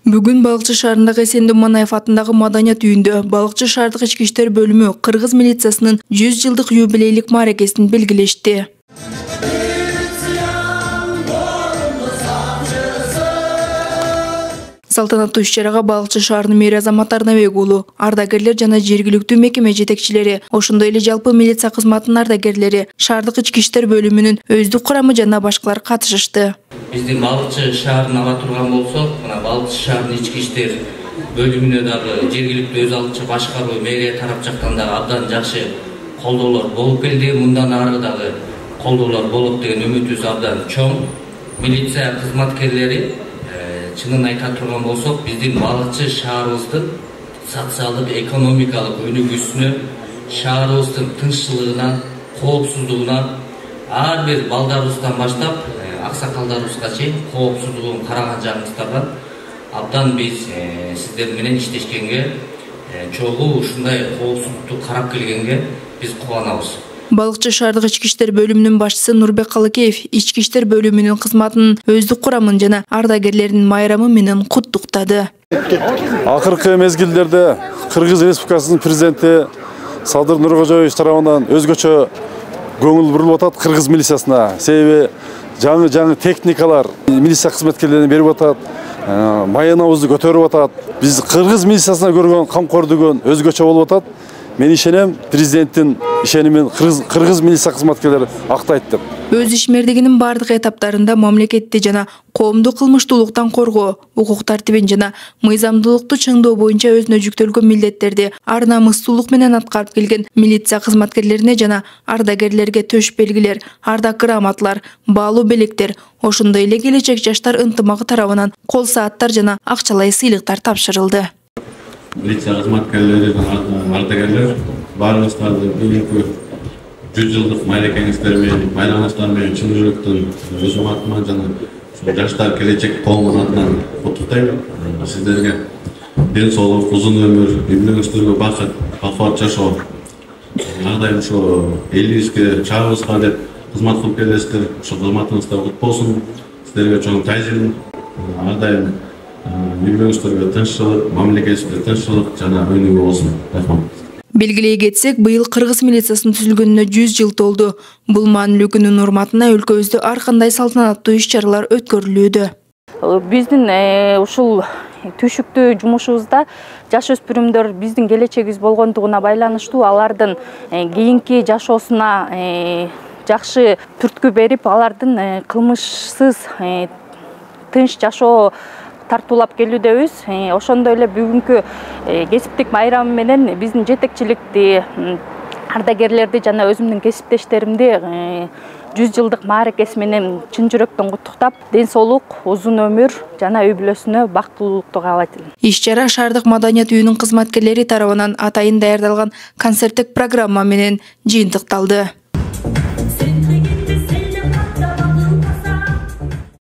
Бүгүн Балыкчы шаарындагы Эсендин Манаев атындагы маданият үйүндө Балыкчы шаардык ички иштер бөлүмү кыргыз милициясынын 100 жылдык юбилейлик мааракесин белгилешти. Салтанаттуу иш-чарага Балыкчы шаарынын мэри Азамат Арнабек уулу, ардагерлер жана жергиликтүү мекеме жетекчилери, ошондой эле жалпы милиция кызматынын ардагерлери, шаардык ички иштер бөлүмүнүн өздүк курамы жана башкалар катышышты. Биздин Балыкчы шаарын ала турган болсок, мына Балыкчы шаарынын ички иштер бөлүмүнө дагы жергиликтүү өз алдынча башкаруу мэрия тарап жактан дагы абдан жакшы колдоолор болуп келди. Мындан ары дагы колдоолор болот деген үмүтүбүз абдан чоң. Милиция кызматкерлери чынын айта турган болсок, биздин Балыкчы шаарыбыздын социалдык, экономикалык өнүгүүсүнө, шаарыбыздын тынччылыгына, коопсуздугуна, ар бир балдарыбыздан баштап аксакалдарыбызга чейин коопсуздугун караган жагыбыздардан абдан биз сиздер менен иштешкенге, чогуу ушундай коопсуздукту карап келгенге биз кубанабыз. Балыкчы шаардык ички иштер бөлүмүнүн башчысы Нурбек Калыкеев ички иштер бөлүмүнүн кызматынын өздүк курамын жана ардагерлердин майрамы менен куттуктады. Акыркы мезгилдерде Кыргыз Республикасынын президенти Садыр Нуркожоевич тарабынан өзгөчө көңүл бурулуп атат кыргыз милициясына. Себеби жаңы техникалар милиция кызматкерлерине берип атат, маянабызды көтөрүп атат. Биз кыргыз милициясына көргөн камкордугун өзгөчө болуп атат. Мен ишенем, президенттин ишенимин кыргыз милиция кызматкерлери актайт деп. Өз ишмердигинин бардык этаптарында мамлекетти жана коомду кылмыштуулуктан коргоо, укук тартибин жана мыйзамдуулукту чыңдоо боюнча өзүнө жүктөлгөн милдеттерди ар намыстуулук менен аткарып келген милиция кызматкерлерине жана ардагерлерге төш белгилер, ардак грамоталар, баалуу белектер, ошондой эле келечек жаштар ынтымагы тарабынан кол сааттар жана акчалай сыйлыктар тапшырылды. Милиция кызматкерлери, ардагерлер баарыңыздарды бүгүнкү 100 жылдык мааракеңиздер менен, байланыштар менен чын жүрөктөн өзүм атыман жана жаштар келечек коомдун атынан куттуктайм. Сиздерге ден соолук, узун өмүр, үй бүлөңүздөргө бакыт, бакубат жашоо. Ар дайым ошо элибизге, шаарыбызга деп кызмат кылып келесиздер. Ошо кызматыңыздар кут болсун. Сиздерге чоң тайжын. Ар дайым үй бүлөңүздөргө тынччылык, мамлекетибизге тынччылык жана өнүгүү болсун. Рахмат. Белгилей кетсек, быйыл кыргыз милициясынын түзүлгөнүнө 100 жыл толду. Бул маанилүү күнүн урматына өлкөбүздө ар кандай салтанаттуу иш-чаралар өткөрүлүүдө. Биздин ушул түшүктүү жумушубузда жаш өспүрүмдөр биздин келечегибиз болгондугуна байланыштуу алардын кийинки жашоосуна жакшы түрткү берип, алардын кылмышсыз тынч жашоо тартуулап келүүдөбүз. Ошондой эле бүгүнкү кесиптик майрамы менен биздин жетекчиликти, ардагерлерди жана өзүмдүн кесиптештеримди 100 жылдык мааракеси менен чын жүрөктөн куттуктап, ден соолук, узун өмүр жана үй бүлөсүнө бактылуулукту каалайт элем. Иш-чара шаардык маданият үйүнүн кызматкерлери тарабынан атайын даярдалган концерттик программа менен жыйынтыкталды.